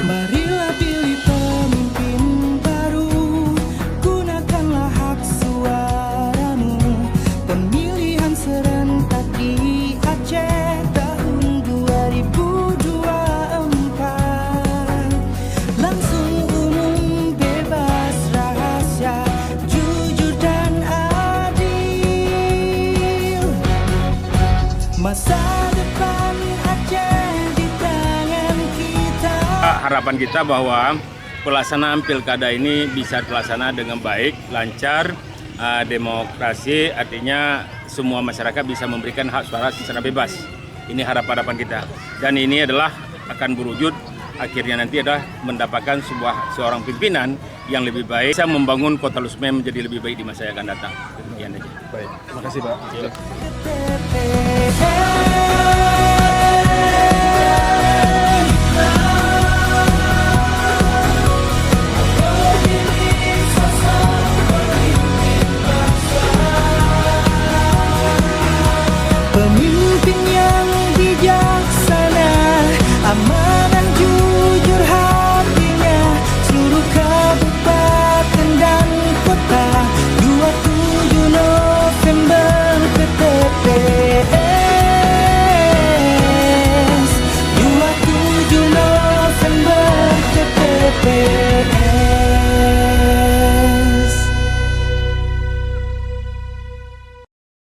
Marilah pilih pemimpin baru, gunakanlah hak suaramu. Pemilihan serentak di Aceh tahun 2024. Langsung, umum, bebas, rahasia, jujur dan adil. Masa depan Aceh di tangan kita. Harapan kita bahwa pelaksanaan pilkada ini bisa terlaksana dengan baik, lancar, demokrasi, artinya semua masyarakat bisa memberikan hak suara secara bebas. Ini harapan kita. Dan ini adalah akan berwujud akhirnya nanti adalah mendapatkan seorang pimpinan yang lebih baik, bisa membangun Kota Lusmen menjadi lebih baik di masa yang akan datang. Demikian aja. Baik, terima kasih Pak. TPP.